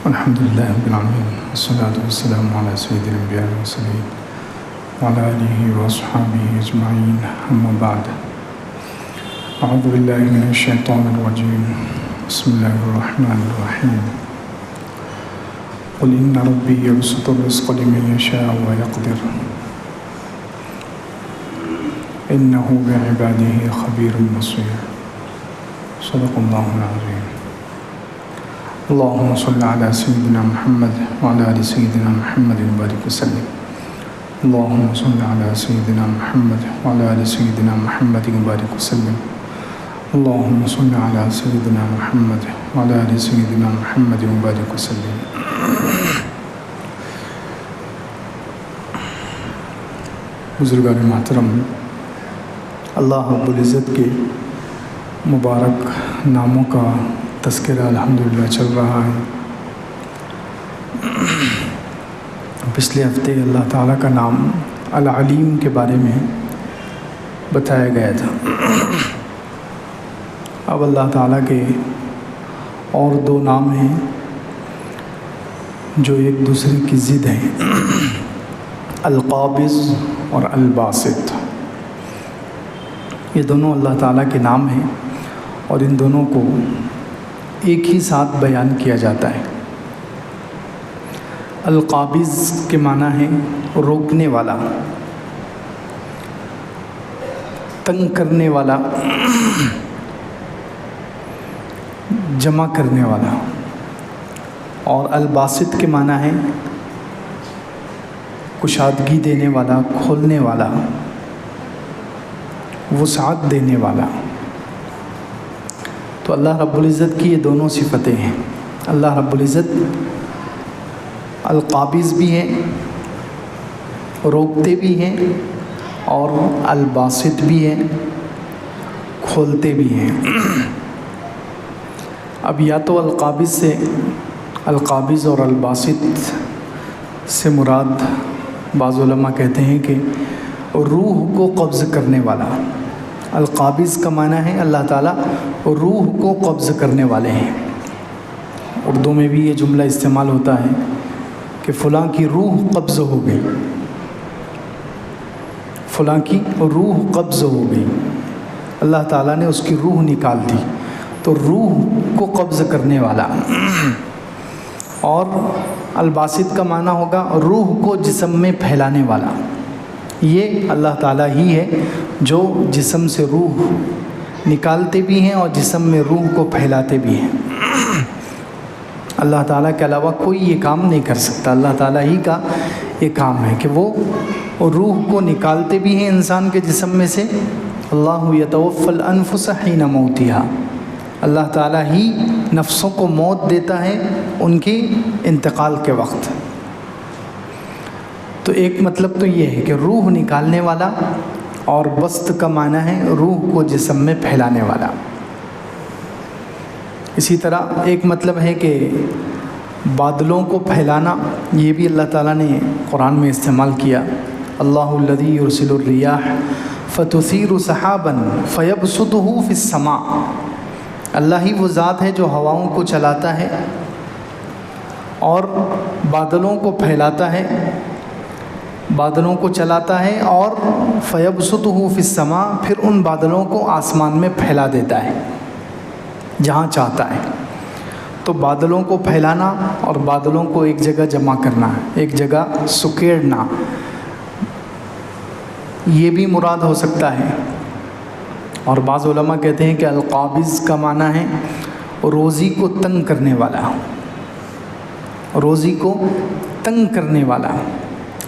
الحمد لله رب العالمين والصلاة والسلام على سيد الأنبياء والمرسلين وعلى آله وأصحابه أجمعين أما بعد أعوذ بالله من الشيطان الرجيم بسم الله الرحمن الرحيم قل إن ربي يبسط الرزق لمن يشاء ويقدر إنه بعباده خبير بصير صدق الله العظيم اللهم صل على سيدنا محمد وعلى آل سيدنا محمد وبارك وسلم اللهم صل على سيدنا محمد وعلى آل سيدنا محمد وبارك وسلم اللهم صل على سيدنا محمد وعلى آل سيدنا محمد وبارك وسلم. بزرگان محترم، اللہ رب العزت کے مبارک ناموں کا تذکرہ الحمدللہ چل رہا ہے. پچھلے ہفتے اللہ تعالیٰ کا نام العلیم کے بارے میں بتایا گیا تھا. اب اللہ تعالیٰ کے اور دو نام ہیں جو ایک دوسرے کی ضد ہیں، القابض اور الباسط. یہ دونوں اللہ تعالیٰ کے نام ہیں اور ان دونوں کو ایک ہی ساتھ بیان کیا جاتا ہے. القابض کے معنی ہے روکنے والا، تنگ کرنے والا، جمع کرنے والا. اور الباسط کے معنی ہے کشادگی دینے والا، کھولنے والا، وسعت دینے والا. تو اللہ رب العزت کی یہ دونوں صفتیں ہیں. اللہ رب العزت القابض بھی ہیں، روکتے بھی ہیں، اور الباسط بھی ہیں، کھولتے بھی ہیں. اب یا تو القابض اور الباسط سے مراد بعض علماء کہتے ہیں کہ روح کو قبض کرنے والا. القابض کا معنی ہے اللہ تعالیٰ روح کو قبض کرنے والے ہیں. اردو میں بھی یہ جملہ استعمال ہوتا ہے کہ فلاں کی روح قبض ہو گئی، فلاں کی روح قبض ہو گئی. اللہ تعالیٰ نے اس کی روح نکال دی، تو روح کو قبض کرنے والا. اور الباسط کا معنی ہوگا روح کو جسم میں پھیلانے والا. یہ اللہ تعالیٰ ہی ہے جو جسم سے روح نکالتے بھی ہیں اور جسم میں روح کو پھیلاتے بھی ہیں. اللہ تعالیٰ کے علاوہ کوئی یہ کام نہیں کر سکتا. اللہ تعالیٰ ہی کا یہ کام ہے کہ وہ روح کو نکالتے بھی ہیں انسان کے جسم میں سے. اللہ یتوفی الانفس حین موتها، اللہ تعالیٰ ہی نفسوں کو موت دیتا ہے ان کے انتقال کے وقت. تو ایک مطلب تو یہ ہے کہ روح نکالنے والا، اور بسط کا معنی ہے روح کو جسم میں پھیلانے والا. اسی طرح ایک مطلب ہے کہ بادلوں کو پھیلانا، یہ بھی اللہ تعالیٰ نے قرآن میں استعمال کیا. اللہ الذی یرسل الریاح فتثیر سحابا فیبسطہ فی السماء. اللہ ہی وہ ذات ہے جو ہواؤں کو چلاتا ہے اور بادلوں کو پھیلاتا ہے، بادلوں کو چلاتا ہے اور فیبسطہ فی السماء، پھر ان بادلوں کو آسمان میں پھیلا دیتا ہے جہاں چاہتا ہے. تو بادلوں کو پھیلانا اور بادلوں کو ایک جگہ جمع کرنا، ایک جگہ سکیڑنا، یہ بھی مراد ہو سکتا ہے. اور بعض علماء کہتے ہیں کہ القابض کا معنی ہے روزی کو تنگ کرنے والا، روزی کو تنگ کرنے والا.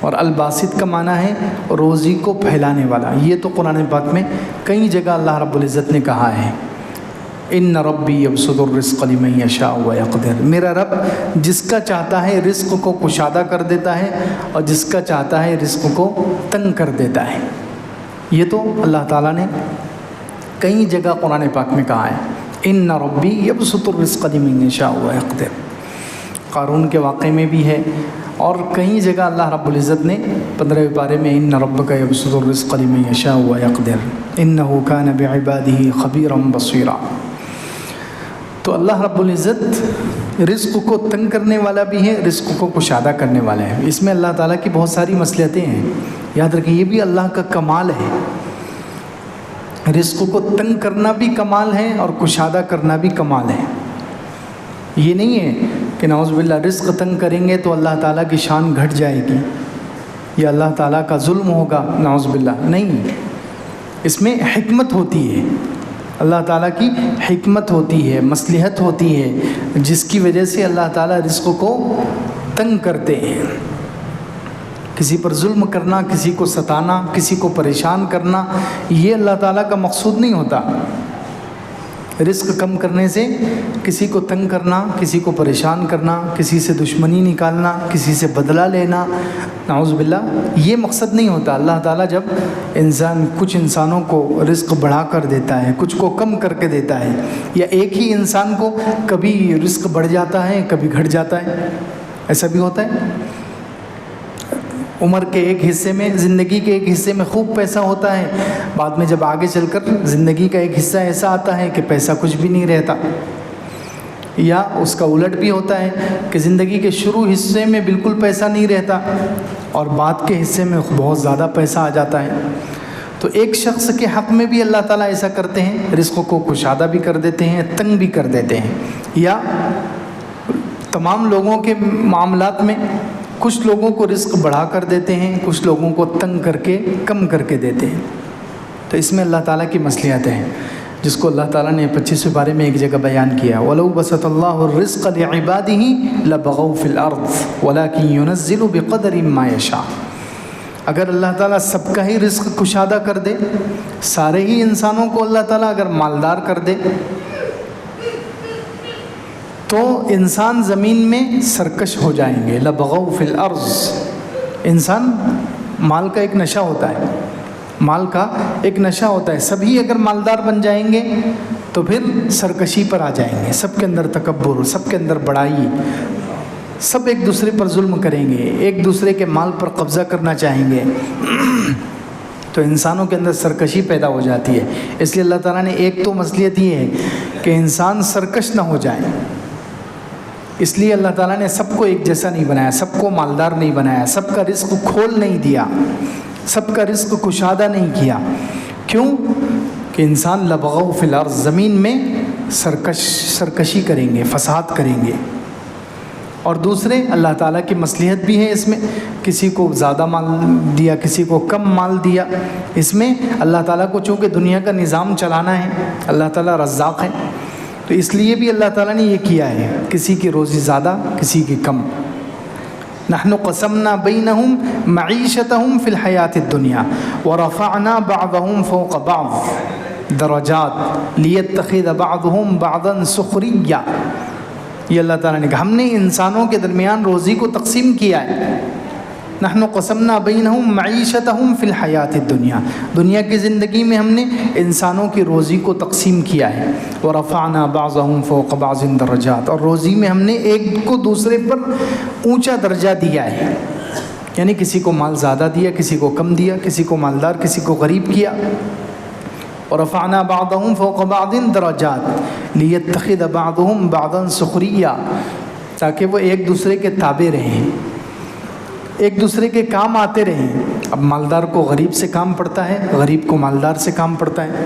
اور الباسط کا معنی ہے روزی کو پھیلانے والا. یہ تو قرآن پاک میں کئی جگہ اللہ رب العزت نے کہا ہے، ان ربی یبسط الرزق لمن یشاء ویقدر. میرا رب جس کا چاہتا ہے رزق کو کشادہ کر دیتا ہے اور جس کا چاہتا ہے رزق کو تنگ کر دیتا ہے. یہ تو اللہ تعالیٰ نے کئی جگہ قرآن پاک میں کہا ہے، ان ربی یبسط الرزق لمن یشاء ویقدر. قارون کے واقعے میں بھی ہے، اور کئی جگہ اللہ رب العزت نے 15ویں پارے میں ان ربک یبسط الرزق لمن یشاء ویقدر انہ کان بعبادہ خبیرا بصیرا. تو اللہ رب العزت رزق کو تنگ کرنے والا بھی ہے، رزق کو کشادہ کرنے والا ہے۔ اس میں اللہ تعالیٰ کی بہت ساری مصلحتیں ہیں، یاد رکھیں یہ بھی اللہ کا کمال ہے۔ رزق کو تنگ کرنا بھی کمال ہے اور کشادہ کرنا بھی کمال ہے۔ یہ نہیں ہے کہ نعوذ باللہ رزق تنگ کریں گے تو اللہ تعالیٰ کی شان گھٹ جائے گی یا اللہ تعالیٰ کا ظلم ہوگا، نعوذ باللہ نہیں، اس میں حکمت ہوتی ہے، اللہ تعالیٰ کی حکمت ہوتی ہے، مصلحت ہوتی ہے، جس کی وجہ سے اللہ تعالیٰ رزق کو تنگ کرتے ہیں۔ کسی پر ظلم کرنا، کسی کو ستانا، کسی کو پریشان کرنا، یہ اللہ تعالیٰ کا مقصود نہیں ہوتا۔ رزق کم کرنے سے کسی کو تنگ کرنا، کسی کو پریشان کرنا، کسی سے دشمنی نکالنا، کسی سے بدلہ لینا، نعوذ باللہ یہ مقصد نہیں ہوتا۔ اللہ تعالیٰ جب کچھ انسانوں کو رزق بڑھا کر دیتا ہے، کچھ کو کم کر کے دیتا ہے، یا ایک ہی انسان کو کبھی رزق بڑھ جاتا ہے کبھی گھٹ جاتا ہے، ایسا بھی ہوتا ہے۔ عمر کے ایک حصے میں، زندگی کے ایک حصے میں خوب پیسہ ہوتا ہے، بعد میں جب آگے چل کر زندگی کا ایک حصہ ایسا آتا ہے کہ پیسہ کچھ بھی نہیں رہتا، یا اس کا الٹ بھی ہوتا ہے کہ زندگی کے شروع حصے میں بالکل پیسہ نہیں رہتا اور بعد کے حصے میں بہت زیادہ پیسہ آ جاتا ہے۔ تو ایک شخص کے حق میں بھی اللہ تعالیٰ ایسا کرتے ہیں، رزق کو کشادہ بھی کر دیتے ہیں، تنگ بھی کر دیتے ہیں، یا تمام لوگوں کے معاملات میں کچھ لوگوں کو رزق بڑھا کر دیتے ہیں، کچھ لوگوں کو تنگ کر کے کم کر کے دیتے ہیں۔ تو اس میں اللہ تعالیٰ کی مصلحت ہے، جس کو اللہ تعالیٰ نے 25ویں پارے میں ایک جگہ بیان کیا، وَلَوْ بَسَطَ اللَّهُ الرِّزْقَ لِعِبَادِهِ لَبَغَوْا فِي الْأَرْضِ وَلَكِنْ يُنَزِّلُ بِقَدَرٍ مَا يَشَاءُ۔ اگر اللہ تعالیٰ سب کا ہی رزق کشادہ کر دے، سارے ہی انسانوں کو اللہ تعالیٰ اگر مالدار کر دے، تو انسان زمین میں سرکش ہو جائیں گے، لَبَغَوْا فِي الْأَرْضِ۔ انسان مال کا ایک نشہ ہوتا ہے، مال کا ایک نشہ ہوتا ہے، سبھی اگر مالدار بن جائیں گے تو پھر سرکشی پر آ جائیں گے، سب کے اندر تکبر، سب کے اندر بڑائی، سب ایک دوسرے پر ظلم کریں گے، ایک دوسرے کے مال پر قبضہ کرنا چاہیں گے، تو انسانوں کے اندر سرکشی پیدا ہو جاتی ہے۔ اس لیے اللہ تعالیٰ نے ایک تو مصلحت یہ ہے کہ انسان سرکش نہ ہو جائے، اس لیے اللہ تعالیٰ نے سب کو ایک جیسا نہیں بنایا، سب کو مالدار نہیں بنایا، سب کا رزق کھول نہیں دیا، سب کا رزق کشادہ نہیں کیا۔ کیوں؟ کہ انسان لبغوا فی الارض، زمین میں سرکشی کریں گے، فساد کریں گے۔ اور دوسرے اللہ تعالیٰ کی مصلحت بھی ہے اس میں، کسی کو زیادہ مال دیا، کسی کو کم مال دیا، اس میں اللہ تعالیٰ کو چونکہ دنیا کا نظام چلانا ہے، اللہ تعالیٰ رزاق ہے، تو اس لیے بھی اللہ تعالیٰ نے یہ کیا ہے، کسی کی روزی زیادہ کسی کی کم۔ نحن قسمنا بینہم معیشتہم فی الحیات الدنیا ورفعنا بعضہم فوق بعض درجات لیتخذ بعضہم بعضا سخریہ۔ یہ اللہ تعالیٰ نے کہا ہم نے انسانوں کے درمیان روزی کو تقسیم کیا ہے۔ نحن قسمنا بینہم معیشتہم فی الحیات الدنیا، دنیا کی زندگی میں ہم نے انسانوں کی روزی کو تقسیم کیا ہے۔ ورفعنا بعضہم فوق بعض درجات، اور روزی میں ہم نے ایک کو دوسرے پر اونچا درجہ دیا ہے، یعنی کسی کو مال زیادہ دیا، کسی کو کم دیا، کسی کو مالدار کسی کو غریب کیا۔ ورفعنا بعضہم فوق بعض درجات لیتخذ بعضہم بعضا سخریہ، تاکہ وہ ایک دوسرے کے تابع رہیں، ایک دوسرے کے کام آتے رہیں۔ اب مالدار کو غریب سے کام پڑتا ہے، غریب کو مالدار سے کام پڑتا ہے،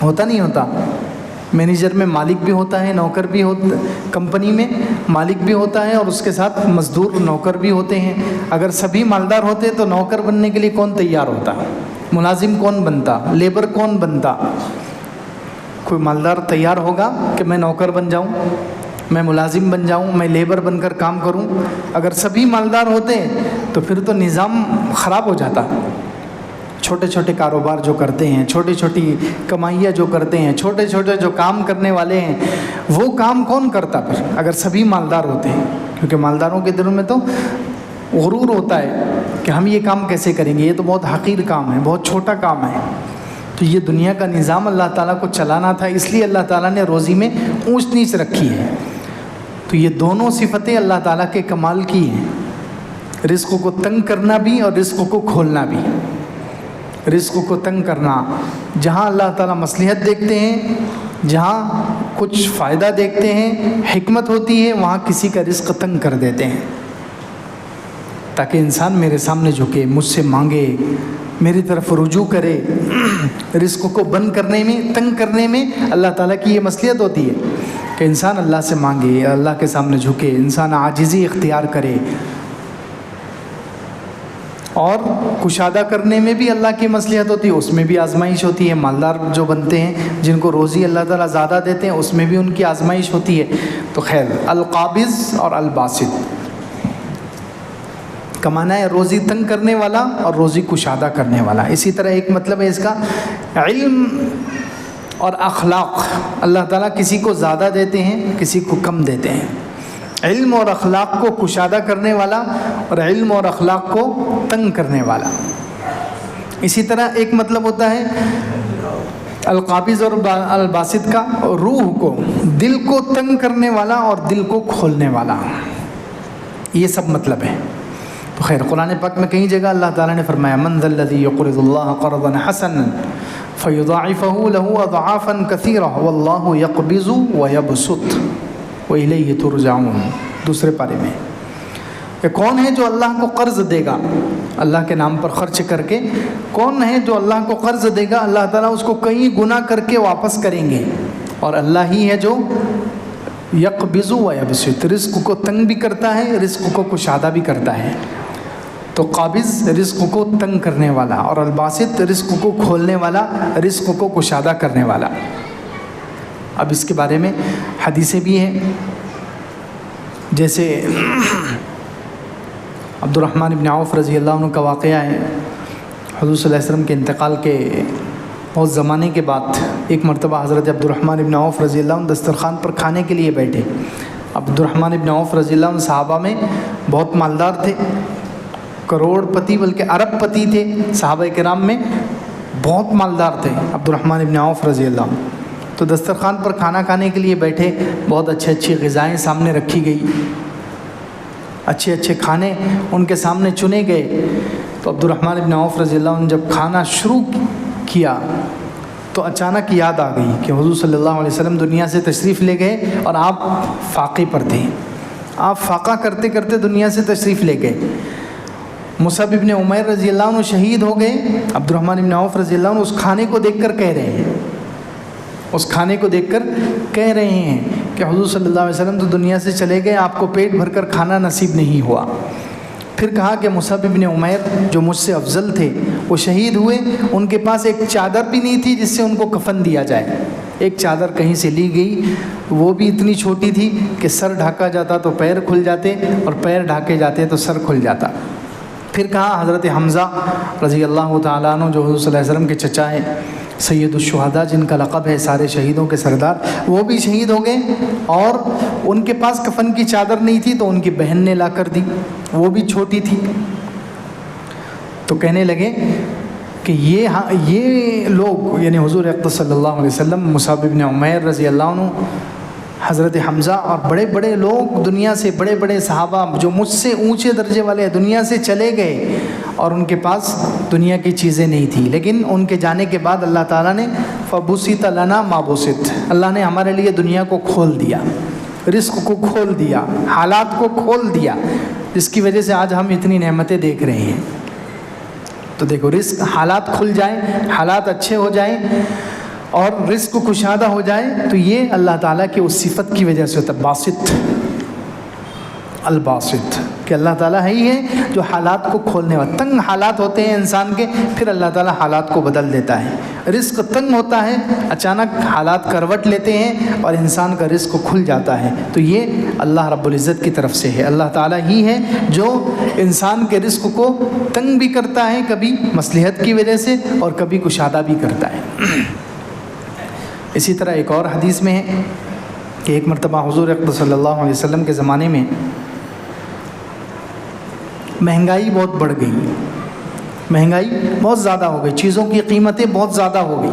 ہوتا نہیں ہوتا؟ مینیجر میں مالک بھی ہوتا ہے، نوکر بھی ہوتا، کمپنی میں مالک بھی ہوتا ہے اور اس کے ساتھ مزدور نوکر بھی ہوتے ہیں۔ اگر سبھی مالدار ہوتے تو نوکر بننے کے لیے کون تیار ہوتا؟ ملازم کون بنتا؟ لیبر کون بنتا؟ کوئی مالدار تیار ہوگا کہ میں نوکر بن جاؤں، میں ملازم بن جاؤں، میں لیبر بن کر کام کروں؟ اگر سبھی مالدار ہوتے تو پھر تو نظام خراب ہو جاتا۔ چھوٹے چھوٹے کاروبار جو کرتے ہیں، چھوٹی چھوٹی کمائیاں جو کرتے ہیں، چھوٹے چھوٹے جو کام کرنے والے ہیں، وہ کام کون کرتا پھر اگر سبھی مالدار ہوتے ہیں؟ کیونکہ مالداروں کے دلوں میں تو غرور ہوتا ہے کہ ہم یہ کام کیسے کریں گے، یہ تو بہت حقیر کام ہے، بہت چھوٹا کام ہے۔ تو یہ دنیا کا نظام اللہ تعالیٰ کو چلانا تھا، اس لیے اللہ تعالیٰ نے روزی میں اونچ نیچ رکھی ہے۔ تو یہ دونوں صفتیں اللہ تعالیٰ کے کمال کی ہیں، رزق کو تنگ کرنا بھی اور رزق کو کھولنا بھی۔ رزق کو تنگ کرنا، جہاں اللہ تعالیٰ مصلحت دیکھتے ہیں، جہاں کچھ فائدہ دیکھتے ہیں، حکمت ہوتی ہے، وہاں کسی کا رزق تنگ کر دیتے ہیں تاکہ انسان میرے سامنے جھکے، مجھ سے مانگے، میری طرف رجوع کرے۔ رزق کو بند کرنے میں، تنگ کرنے میں اللہ تعالیٰ کی یہ مصلحت ہوتی ہے کہ انسان اللہ سے مانگے، اللہ کے سامنے جھکے، انسان عاجزی اختیار کرے۔ اور کشادہ کرنے میں بھی اللہ کی مصلحت ہوتی ہے، اس میں بھی آزمائش ہوتی ہے۔ مالدار جو بنتے ہیں، جن کو روزی اللہ تعالیٰ زیادہ دیتے ہیں، اس میں بھی ان کی آزمائش ہوتی ہے۔ تو خیر، القابض اور الباسط کا معنی ہے روزی تنگ کرنے والا اور روزی کشادہ کرنے والا۔ اسی طرح ایک مطلب ہے اس کا علم اور اخلاق۔ اللہ تعالیٰ کسی کو زیادہ دیتے ہیں، کسی کو کم دیتے ہیں۔ علم اور اخلاق کو کشادہ کرنے والا اور علم اور اخلاق کو تنگ کرنے والا۔ اسی طرح ایک مطلب ہوتا ہے القابض اور الباسط کا، روح کو، دل کو تنگ کرنے والا اور دل کو کھولنے والا۔ یہ سب مطلب ہے۔ تو خیر، قرآن پاک میں کئی جگہ اللہ تعالیٰ نے فرمایا من ذا الذی یقرض اللہ قرضا حسنا فیضاعفہ لہ اضعافا کثیرہ واللہ یقبض ویبسط وإلیہ ترجعون۔ دوسرے پارے میں کہ کون ہے جو اللہ کو قرض دے گا، اللہ کے نام پر خرچ کر کے کون ہے جو اللہ کو قرض دے گا، اللہ تعالیٰ اس کو کئی گنا کر کے واپس کریں گے، اور اللہ ہی ہے جو یقبض ویبسط، رزق کو تنگ بھی کرتا ہے، رزق کو کشادہ بھی کرتا ہے۔ تو قابض رزق کو تنگ کرنے والا اور الباسط رزق کو کھولنے والا، رزق کو کشادہ کرنے والا۔ اب اس کے بارے میں حدیثیں بھی ہیں، جیسے عبد الرحمن بن عوف رضی اللہ عنہ کا واقعہ ہے۔ حضور صلی اللہ علیہ وسلم کے انتقال کے بہت زمانے کے بعد ایک مرتبہ حضرت عبد الرحمن بن عوف رضی اللہ عنہ دسترخوان پر کھانے کے لیے بیٹھے۔ عبد الرحمن بن عوف رضی اللہ عنہ صحابہ میں بہت مالدار تھے، کروڑ پتی بلکہ ارب پتی تھے، صحابہ کرام میں بہت مالدار تھے عبد الرحمن بن عوف رضی اللہ عنہ۔ تو دسترخوان پر کھانا کھانے کے لیے بیٹھے، بہت اچھی غذائیں سامنے رکھی گئی، اچھے کھانے ان کے سامنے چنے گئے۔ تو عبد الرحمن بن عوف رضی اللہ عنہ جب کھانا شروع کیا تو اچانک یاد آ گئی کہ حضور صلی اللہ علیہ وسلم دنیا سے تشریف لے گئے اور آپ فاقے پر تھے، آپ فاقہ کرتے کرتے دنیا سے تشریف لے گئے۔ مصعب بن عمیر رضی اللہ عنہ شہید ہو گئے، عبد الرحمن بن عوف رضی اللہ عنہ اس کھانے کو دیکھ کر کہہ رہے ہیں، اس کھانے کو دیکھ کر کہہ رہے ہیں کہ حضور صلی اللہ علیہ وسلم تو دنیا سے چلے گئے، آپ کو پیٹ بھر کر کھانا نصیب نہیں ہوا۔ پھر کہا کہ مصعب بن عمیر جو مجھ سے افضل تھے وہ شہید ہوئے، ان کے پاس ایک چادر بھی نہیں تھی جس سے ان کو کفن دیا جائے، ایک چادر کہیں سے لی گئی، وہ بھی اتنی چھوٹی تھی کہ سر ڈھاکا جاتا تو پیر کھل جاتے اور پیر ڈھاکے جاتے تو سر کھل جاتا۔ پھر کہا حضرت حمزہ رضی اللہ تعالیٰ عنہ جو حضور صلی اللہ علیہ وسلم کے چچا ہیں، سید الشہداء جن کا لقب ہے سارے شہیدوں کے سردار، وہ بھی شہید ہو گئے اور ان کے پاس کفن کی چادر نہیں تھی تو ان کی بہن نے لا کر دی، وہ بھی چھوٹی تھی۔ تو کہنے لگے کہ یہ لوگ یعنی حضور اقدس صلی اللہ علیہ وسلم، مصعب بن عمیر رضی اللہ عنہ، حضرت حمزہ اور بڑے بڑے لوگ دنیا سے، بڑے بڑے صحابہ جو مجھ سے اونچے درجے والے دنیا سے چلے گئے اور ان کے پاس دنیا کی چیزیں نہیں تھیں، لیکن ان کے جانے کے بعد اللہ تعالیٰ نے فَبُسِطَ لَنَا مَا بُسِطَ، اللہ نے ہمارے لیے دنیا کو کھول دیا، رزق کو کھول دیا، حالات کو کھول دیا، جس کی وجہ سے آج ہم اتنی نعمتیں دیکھ رہے ہیں۔ تو دیکھو، رزق، حالات کھل جائیں، حالات اچھے ہو جائیں اور رزق کشادہ ہو جائے تو یہ اللہ تعالیٰ کی اس صفت کی وجہ سے ہوتا ہے، باسط، الباسط، کہ اللہ تعالیٰ ہی ہے جو حالات کو کھولنے والا۔ تنگ حالات ہوتے ہیں انسان کے، پھر اللہ تعالیٰ حالات کو بدل دیتا ہے۔ رزق تنگ ہوتا ہے، اچانک حالات کروٹ لیتے ہیں اور انسان کا رزق کھل جاتا ہے، تو یہ اللہ رب العزت کی طرف سے ہے۔ اللہ تعالیٰ ہی ہے جو انسان کے رزق کو تنگ بھی کرتا ہے، کبھی مصلحت کی وجہ سے اور کبھی کشادہ بھی کرتا ہے۔ اسی طرح ایک اور حدیث میں ہے کہ ایک مرتبہ حضور اقدس صلی اللہ علیہ وسلم کے زمانے میں مہنگائی بہت بڑھ گئی، مہنگائی بہت زیادہ ہو گئی، چیزوں کی قیمتیں بہت زیادہ ہو گئی۔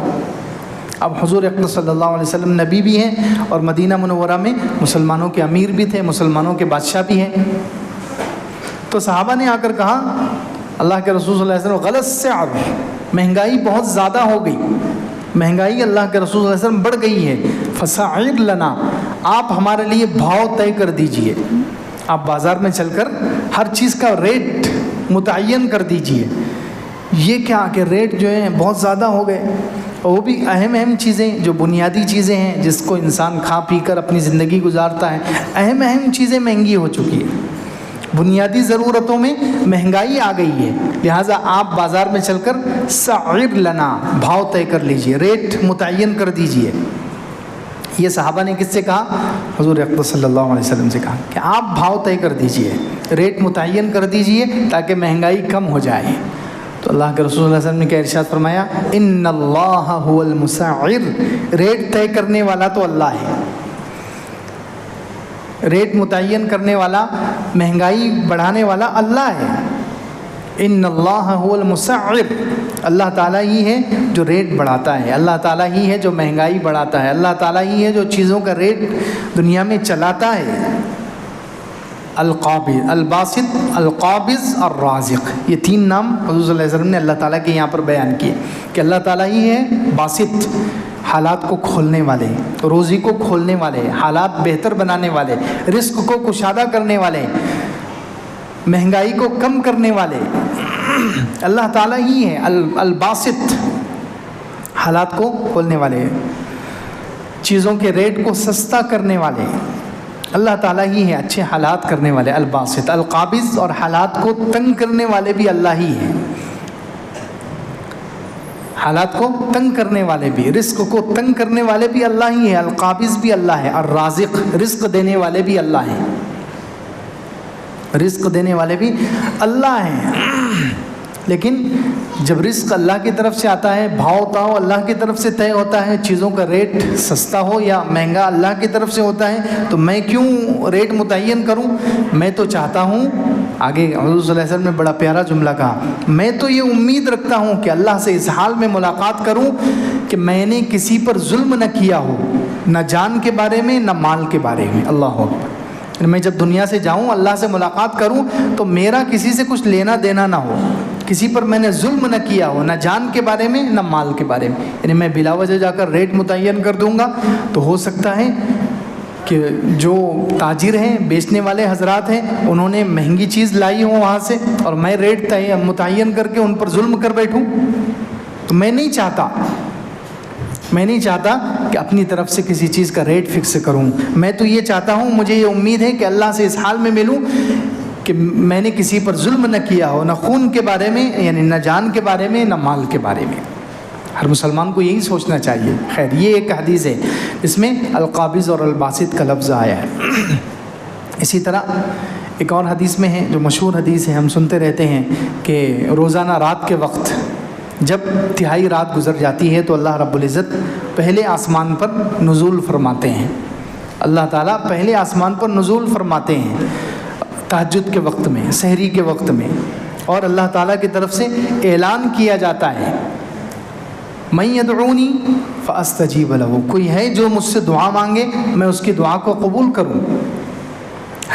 اب حضور اقدس صلی اللہ علیہ وسلم نبی بھی ہیں اور مدینہ منورہ میں مسلمانوں کے امیر بھی تھے، مسلمانوں کے بادشاہ بھی ہیں۔ تو صحابہ نے آ کر کہا اللہ کے رسول صلی اللہ علیہ وسلم غلط سعر، مہنگائی بہت زیادہ ہو گئی، مہنگائی اللہ کے رسول صلی اللہ علیہ وسلم بڑھ گئی ہے، فسعر لنا، آپ ہمارے لیے بھاؤ طے کر دیجئے، آپ بازار میں چل کر ہر چیز کا ریٹ متعین کر دیجئے۔ یہ کیا کہ ریٹ جو ہیں بہت زیادہ ہو گئے، اور وہ بھی اہم چیزیں جو بنیادی چیزیں ہیں جس کو انسان کھا پی کر اپنی زندگی گزارتا ہے، اہم چیزیں مہنگی ہو چکی ہیں، بنیادی ضرورتوں میں مہنگائی آ گئی ہے، لہٰذا آپ بازار میں چل کر سعر لنا، بھاؤ طے کر لیجئے، ریٹ متعین کر دیجئے۔ یہ صحابہ نے کس سے کہا؟ حضور اقدس صلی اللہ علیہ وسلم سے کہا کہ آپ بھاؤ طے کر دیجئے، ریٹ متعین کر دیجئے تاکہ مہنگائی کم ہو جائے۔ تو اللہ کے رسول صلی اللہ علیہ وسلم نے کیا ارشاد فرمایا؟ ان اللہ هو المسعر، ریٹ طے کرنے والا تو اللہ ہے، ریٹ متعین کرنے والا، مہنگائی بڑھانے والا اللہ ہے۔ ان اللہ هو المسعر، اللہ تعالیٰ ہی ہے جو ریٹ بڑھاتا ہے، اللہ تعالیٰ ہی ہے جو مہنگائی بڑھاتا ہے، اللہ تعالیٰ ہی ہے جو چیزوں کا ریٹ دنیا میں چلاتا ہے۔ القابض، الباسط، القابض، الرازق، یہ تین نام حضور صلی اللہ علیہ وسلم نے اللہ تعالیٰ کے یہاں پر بیان کیے کہ اللہ تعالیٰ ہی ہے باسط، حالات کو کھولنے والے، روزی کو کھولنے والے، حالات بہتر بنانے والے، رزق کو کشادہ کرنے والے، مہنگائی کو کم کرنے والے، اللہ تعالیٰ ہی ہے الباسط، حالات کو کھولنے والے، چیزوں کے ریٹ کو سستا کرنے والے، اللہ تعالیٰ ہی ہے اچھے حالات کرنے والے، الباسط، القابض، اور حالات کو تنگ کرنے والے بھی اللہ ہی ہیں، حالات کو تنگ کرنے والے بھی، رزق کو تنگ کرنے والے بھی اللہ ہی ہیں، القابض بھی اللہ ہے، الرازق، رزق دینے والے بھی اللہ ہیں، رزق دینے والے بھی اللہ ہیں۔ لیکن جب رزق اللہ کی طرف سے آتا ہے، بھاؤ تاؤ اللہ کی طرف سے طے ہوتا ہے، چیزوں کا ریٹ سستا ہو یا مہنگا اللہ کی طرف سے ہوتا ہے، تو میں کیوں ریٹ متعین کروں؟ میں تو چاہتا ہوں، آگے حضور صلی اللہ علیہ وسلم نے بڑا پیارا جملہ کہا، میں تو یہ امید رکھتا ہوں کہ اللہ سے اس حال میں ملاقات کروں کہ میں نے کسی پر ظلم نہ کیا ہو، نہ جان کے بارے میں نہ مال کے بارے میں۔ اللہ اکبر، میں جب دنیا سے جاؤں، اللہ سے ملاقات کروں تو میرا کسی سے کچھ لینا دینا نہ ہو، کسی پر میں نے ظلم نہ کیا ہو، نہ جان کے بارے میں نہ مال کے بارے میں، یعنی میں بلا وجہ جا کر ریٹ متعین کر دوں گا تو ہو سکتا ہے کہ جو تاجر ہیں، بیچنے والے حضرات ہیں، انہوں نے مہنگی چیز لائی ہو وہاں سے اور میں ریٹ متعین کر کے ان پر ظلم کر بیٹھوں، تو میں نہیں چاہتا کہ اپنی طرف سے کسی چیز کا ریٹ فکس کروں۔ میں تو یہ چاہتا ہوں، مجھے یہ امید ہے کہ اللہ سے اس حال میں ملوں کہ میں نے کسی پر ظلم نہ کیا ہو، نہ خون کے بارے میں، یعنی نہ جان کے بارے میں، نہ مال کے بارے میں۔ ہر مسلمان کو یہی سوچنا چاہیے۔ خیر، یہ ایک حدیث ہے، اس میں القابض اور الباسط کا لفظ آیا ہے۔ اسی طرح ایک اور حدیث میں ہے جو مشہور حدیث ہے، ہم سنتے رہتے ہیں کہ روزانہ رات کے وقت جب تہائی رات گزر جاتی ہے تو اللہ رب العزت پہلے آسمان پر نزول فرماتے ہیں، اللہ تعالیٰ پہلے آسمان پر نزول فرماتے ہیں تہجد کے وقت میں، سحری کے وقت میں، اور اللہ تعالیٰ کی طرف سے اعلان کیا جاتا ہے، من یدعونی فاستجیب لہ، کوئی ہے جو مجھ سے دعا مانگے میں اس کی دعا کو قبول کروں،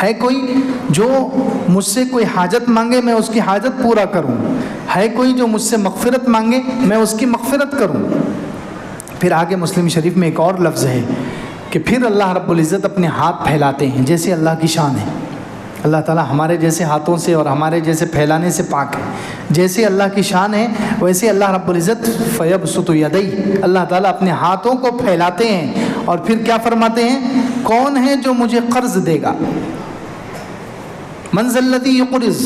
ہے کوئی جو مجھ سے کوئی حاجت مانگے میں اس کی حاجت پورا کروں، ہے کوئی جو مجھ سے مغفرت مانگے میں اس کی مغفرت کروں۔ پھر آگے مسلم شریف میں ایک اور لفظ ہے کہ پھر اللہ رب العزت اپنے ہاتھ پھیلاتے ہیں، جیسے اللہ کی شان ہے، اللہ تعالیٰ ہمارے جیسے ہاتھوں سے اور ہمارے جیسے پھیلانے سے پاک ہے، جیسے اللہ کی شان ہے ویسے اللہ رب العزت فیبسط یدیہ، اللہ تعالیٰ اپنے ہاتھوں کو پھیلاتے ہیں اور پھر کیا فرماتے ہیں؟ کون ہے جو مجھے قرض دے گا؟ من ذا الذی یقرض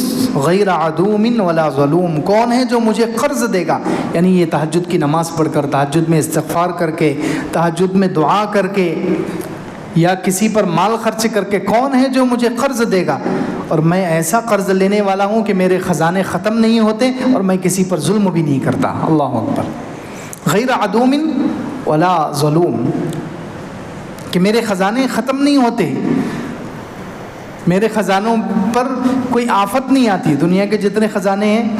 غیر عدوم ولا ظلوم، کون ہے جو مجھے قرض دے گا؟ یعنی یہ تہجد کی نماز پڑھ کر، تہجد میں استغفار کر کے، تہجد میں دعا کر کے، یا کسی پر مال خرچ کر کے، کون ہے جو مجھے قرض دے گا؟ اور میں ایسا قرض لینے والا ہوں کہ میرے خزانے ختم نہیں ہوتے اور میں کسی پر ظلم بھی نہیں کرتا۔ اللہ اکبر، غیر عدوم ولا ظلوم، کہ میرے خزانے ختم نہیں ہوتے، میرے خزانوں پر کوئی آفت نہیں آتی۔ دنیا کے جتنے خزانے ہیں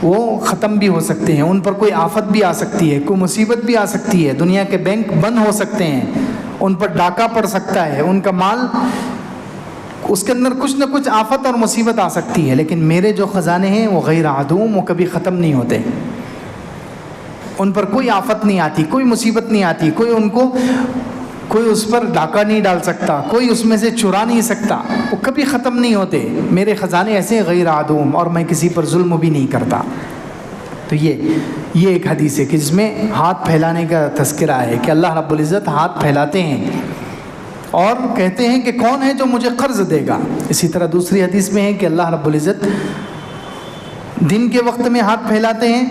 وہ ختم بھی ہو سکتے ہیں، ان پر کوئی آفت بھی آ سکتی ہے، کوئی مصیبت بھی آ سکتی ہے، دنیا کے بینک بند ہو سکتے ہیں، ان پر ڈاکہ پڑ سکتا ہے، ان کا مال، اس کے اندر کچھ نہ کچھ آفت اور مصیبت آ سکتی ہے، لیکن میرے جو خزانے ہیں وہ غیر عدوم، وہ کبھی ختم نہیں ہوتے۔ ان پر کوئی آفت نہیں آتی، کوئی مصیبت نہیں آتی، کوئی اس پر ڈاکہ نہیں ڈال سکتا، کوئی اس میں سے چرا نہیں سکتا، وہ کبھی ختم نہیں ہوتے۔ میرے خزانے ایسے غیر عدوم، اور میں کسی پر ظلم بھی نہیں کرتا۔ تو یہ ایک حدیث ہے کہ جس میں ہاتھ پھیلانے کا تذکرہ ہے کہ اللہ رب العزت ہاتھ پھیلاتے ہیں اور کہتے ہیں کہ کون ہے جو مجھے قرض دے گا۔ اسی طرح دوسری حدیث میں ہے کہ اللہ رب العزت دن کے وقت میں ہاتھ پھیلاتے ہیں،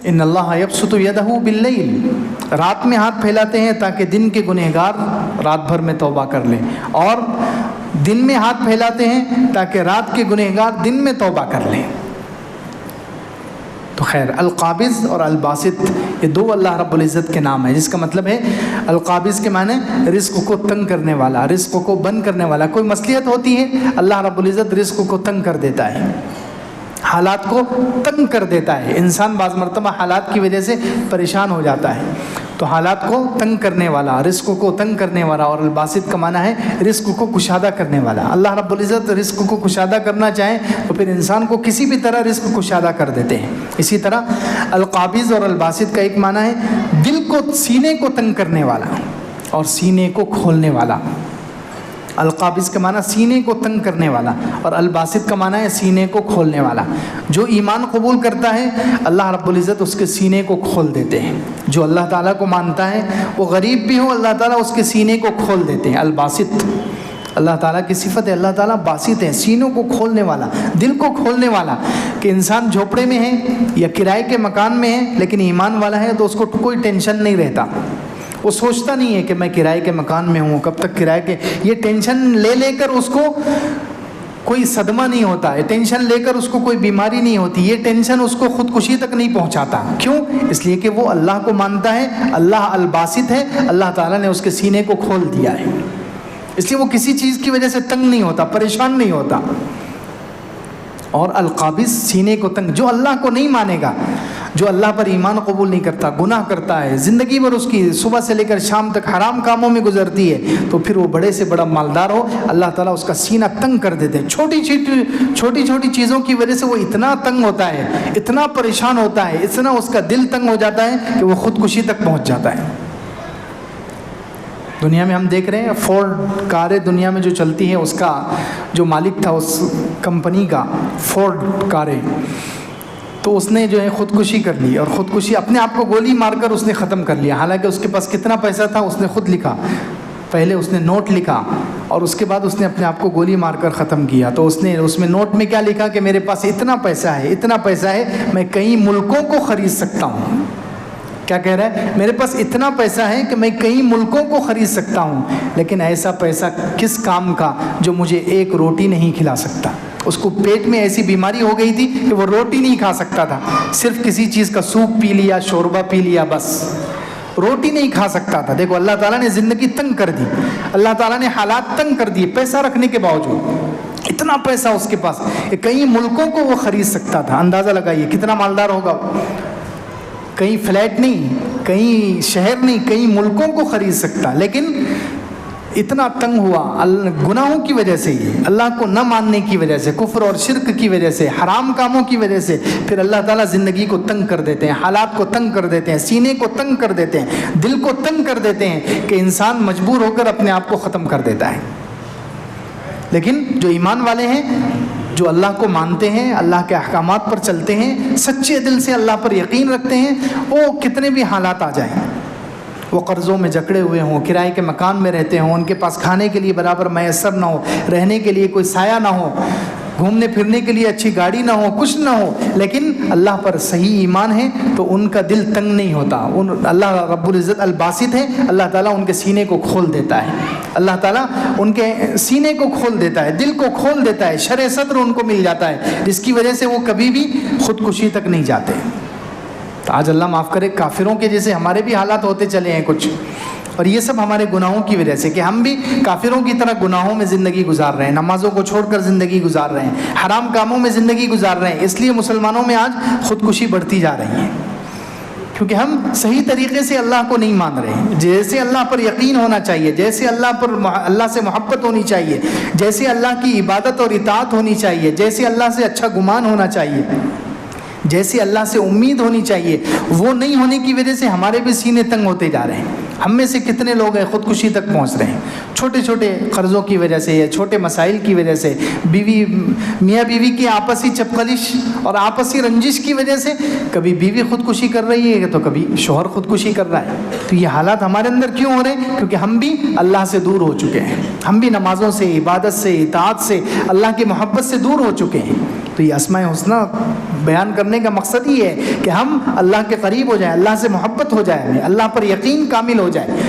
ان اللہ یبسط یدہ باللیل، رات میں ہاتھ پھیلاتے ہیں تاکہ دن کے گنہگار رات بھر میں توبہ کر لیں، اور دن میں ہاتھ پھیلاتے ہیں تاکہ رات کے گنہگار دن میں توبہ کر لیں۔ تو خیر، القابض اور الباسط یہ دو اللہ رب العزت کے نام ہیں، جس کا مطلب ہے القابض کے معنی رزق کو تنگ کرنے والا، رزق کو بند کرنے والا۔ کوئی مصلحت ہوتی ہے، اللہ رب العزت رزق کو تنگ کر دیتا ہے، حالات کو تنگ کر دیتا ہے۔ انسان بعض مرتبہ حالات کی وجہ سے پریشان ہو جاتا ہے، تو حالات کو تنگ کرنے والا، رزق کو تنگ کرنے والا، اور الباسط کا معنی ہے رزق کو کشادہ کرنے والا۔ اللہ رب العزت رزق کو کشادہ کرنا چاہیں تو پھر انسان کو کسی بھی طرح رزق کشادہ کر دیتے ہیں۔ اسی طرح القابض اور الباسط کا ایک معنی ہے دل کو، سینے کو تنگ کرنے والا اور سینے کو کھولنے والا۔ القابض کا معنی سینے کو تنگ کرنے والا، اور الباسط کا معنی ہے سینے کو کھولنے والا۔ جو ایمان قبول کرتا ہے اللہ رب العزت اس کے سینے کو کھول دیتے ہیں۔ جو اللہ تعالیٰ کو مانتا ہے وہ غریب بھی ہو، اللہ تعالیٰ اس کے سینے کو کھول دیتے ہیں۔ الباسط اللہ تعالیٰ کی صفت ہے، اللہ تعالیٰ باسط ہے، سینوں کو کھولنے والا، دل کو کھولنے والا۔ کہ انسان جھوپڑے میں ہے یا کرائے کے مکان میں ہے لیکن ایمان والا ہے تو اس کو کوئی ٹینشن نہیں رہتا، وہ سوچتا نہیں ہے کہ میں کرائے کے مکان میں ہوں، کب تک کرائے کے، یہ ٹینشن لے کر اس کو کوئی صدمہ نہیں ہوتا ہے، ٹینشن لے کر اس کو کوئی بیماری نہیں ہوتی، یہ ٹینشن اس کو خودکشی تک نہیں پہنچاتا۔ کیوں؟ اس لیے کہ وہ اللہ کو مانتا ہے، اللہ الباسط ہے، اللہ تعالیٰ نے اس کے سینے کو کھول دیا ہے، اس لیے وہ کسی چیز کی وجہ سے تنگ نہیں ہوتا، پریشان نہیں ہوتا۔ اور القابض سینے کو تنگ، جو اللہ کو نہیں مانے گا، جو اللہ پر ایمان قبول نہیں کرتا، گناہ کرتا ہے، زندگی بھر اس کی صبح سے لے کر شام تک حرام کاموں میں گزرتی ہے، تو پھر وہ بڑے سے بڑا مالدار ہو، اللہ تعالیٰ اس کا سینہ تنگ کر دیتے ہیں۔ چھوٹی چھوٹی چیزوں کی وجہ سے وہ اتنا تنگ ہوتا ہے، اتنا پریشان ہوتا ہے، اتنا اس کا دل تنگ ہو جاتا ہے کہ وہ خودکشی تک پہنچ جاتا ہے۔ دنیا میں ہم دیکھ رہے ہیں فورڈ کاریں دنیا میں جو چلتی ہیں، اس کا جو مالک تھا اس کمپنی کا، فورڈ کاریں، تو اس نے جو ہے خودکشی کر لی، اور خودکشی اپنے آپ کو گولی مار کر اس نے ختم کر لیا۔ حالانکہ اس کے پاس کتنا پیسہ تھا اس نے خود لکھا، پہلے اس نے نوٹ لکھا اور اس کے بعد اس نے اپنے آپ کو گولی مار کر ختم کیا۔ تو اس نے اس میں نوٹ میں کیا لکھا کہ میرے پاس اتنا پیسہ ہے، اتنا پیسہ ہے، میں کئی ملکوں کو خرید سکتا ہوں۔ کیا کہہ رہا ہے؟ میرے پاس اتنا پیسہ ہے کہ میں کئی ملکوں کو خرید سکتا ہوں، لیکن ایسا پیسہ کس کام کا جو مجھے ایک روٹی نہیں کھلا سکتا۔ اس کو پیٹ میں ایسی بیماری ہو گئی تھی کہ وہ روٹی نہیں کھا سکتا تھا، صرف کسی چیز کا سوپ پی لیا، شوربہ پی لیا، بس روٹی نہیں کھا سکتا تھا۔ دیکھو اللہ تعالیٰ نے زندگی تنگ کر دی، اللہ تعالیٰ نے حالات تنگ کر دیے، پیسہ رکھنے کے باوجود اتنا پیسہ اس کے پاس کہ کئی ملکوں کو وہ خرید سکتا تھا۔ اندازہ لگائیے کتنا مالدار ہوگا۔ کہیں فلیٹ نہیں، کہیں شہر نہیں، کئی ملکوں کو خرید سکتا، لیکن اتنا تنگ ہوا گناہوں کی وجہ سے، ہی اللہ کو نہ ماننے کی وجہ سے، کفر اور شرک کی وجہ سے، حرام کاموں کی وجہ سے، پھر اللہ تعالیٰ زندگی کو تنگ کر دیتے ہیں، حالات کو تنگ کر دیتے ہیں، سینے کو تنگ کر دیتے ہیں، دل کو تنگ کر دیتے ہیں کہ انسان مجبور ہو کر اپنے آپ کو ختم کر دیتا ہے۔ لیکن جو ایمان والے ہیں، جو اللہ کو مانتے ہیں، اللہ کے احکامات پر چلتے ہیں، سچے دل سے اللہ پر یقین رکھتے ہیں، وہ کتنے بھی حالات آ جائیں، وہ قرضوں میں جکڑے ہوئے ہوں، کرائے کے مکان میں رہتے ہوں، ان کے پاس کھانے کے لیے برابر میسر نہ ہو، رہنے کے لیے کوئی سایہ نہ ہو، گھومنے پھرنے کے لیے اچھی گاڑی نہ ہو، کچھ نہ ہو، لیکن اللہ پر صحیح ایمان ہے تو ان کا دل تنگ نہیں ہوتا۔ اللہ رب العزت الباسط ہے، اللہ تعالیٰ ان کے سینے کو کھول دیتا ہے، اللہ تعالیٰ ان کے سینے کو کھول دیتا ہے، دل کو کھول دیتا ہے، شرح صدر ان کو مل جاتا ہے، جس کی وجہ سے وہ کبھی بھی خودکشی تک نہیں جاتے۔ تو آج اللہ معاف کرے، کافروں کے جیسے ہمارے بھی حالات ہوتے چلے ہیں کچھ، اور یہ سب ہمارے گناہوں کی وجہ سے کہ ہم بھی کافروں کی طرح گناہوں میں زندگی گزار رہے ہیں، نمازوں کو چھوڑ کر زندگی گزار رہے ہیں، حرام کاموں میں زندگی گزار رہے ہیں، اس لیے مسلمانوں میں آج خودکشی بڑھتی جا رہی ہے، کیونکہ ہم صحیح طریقے سے اللہ کو نہیں مان رہے ہیں۔ جیسے اللہ پر یقین ہونا چاہیے، جیسے اللہ سے محبت ہونی چاہیے، جیسے اللہ کی عبادت اور اطاعت ہونی چاہیے، جیسے اللہ سے اچھا گمان ہونا چاہیے، جیسے اللہ سے امید ہونی چاہیے وہ نہیں ہونے کی وجہ سے ہمارے بھی سینے تنگ ہوتے جا رہے ہیں۔ ہم میں سے کتنے لوگ ہیں خودکشی تک پہنچ رہے ہیں، چھوٹے چھوٹے قرضوں کی وجہ سے یا چھوٹے مسائل کی وجہ سے، میاں بیوی کی آپسی چپقلش اور آپسی رنجش کی وجہ سے کبھی بیوی خودکشی کر رہی ہے تو کبھی شوہر خودکشی کر رہا ہے۔ تو یہ حالات ہمارے اندر کیوں ہو رہے ہیں؟ کیونکہ ہم بھی اللہ سے دور ہو چکے ہیں، ہم بھی نمازوں سے، عبادت سے، اطاعت سے، اللہ کی محبت سے دور ہو چکے ہیں۔ تو یہ اسماء الحسنی بیان کرنے کا مقصد ہی ہے کہ ہم اللہ کے قریب ہو جائیں، اللہ سے محبت ہو جائے، ہمیں اللہ پر یقین کامل ہو جائے،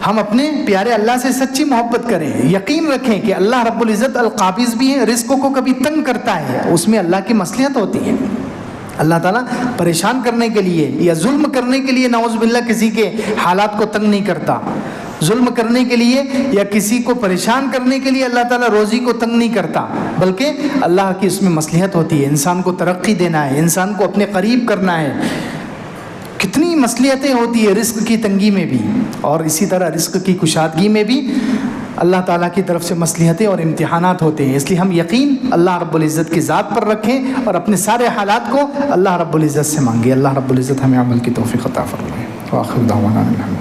ہم اپنے پیارے اللہ سے سچی محبت کریں، یقین رکھیں کہ اللہ رب العزت القابض بھی ہے، رزق کو کبھی تنگ کرتا ہے، اس میں اللہ کی مصلحت ہوتی ہے۔ اللہ تعالیٰ پریشان کرنے کے لیے یا ظلم کرنے کے لیے نعوذ باللہ کسی کے حالات کو تنگ نہیں کرتا، ظلم کرنے کے لیے یا کسی کو پریشان کرنے کے لیے اللہ تعالیٰ روزی کو تنگ نہیں کرتا، بلکہ اللہ کی اس میں مصلحت ہوتی ہے، انسان کو ترقی دینا ہے، انسان کو اپنے قریب کرنا ہے۔ کتنی مصلحتیں ہوتی ہے رزق کی تنگی میں بھی، اور اسی طرح رزق کی کشادگی میں بھی اللہ تعالیٰ کی طرف سے مصلحتیں اور امتحانات ہوتے ہیں۔ اس لیے ہم یقین اللہ رب العزت کی ذات پر رکھیں اور اپنے سارے حالات کو اللہ رب العزت سے مانگیں۔ اللہ رب العزت ہمیں عمل کی توفیق عطا فرمائے۔ وآخر دعوانا الحمد للہ۔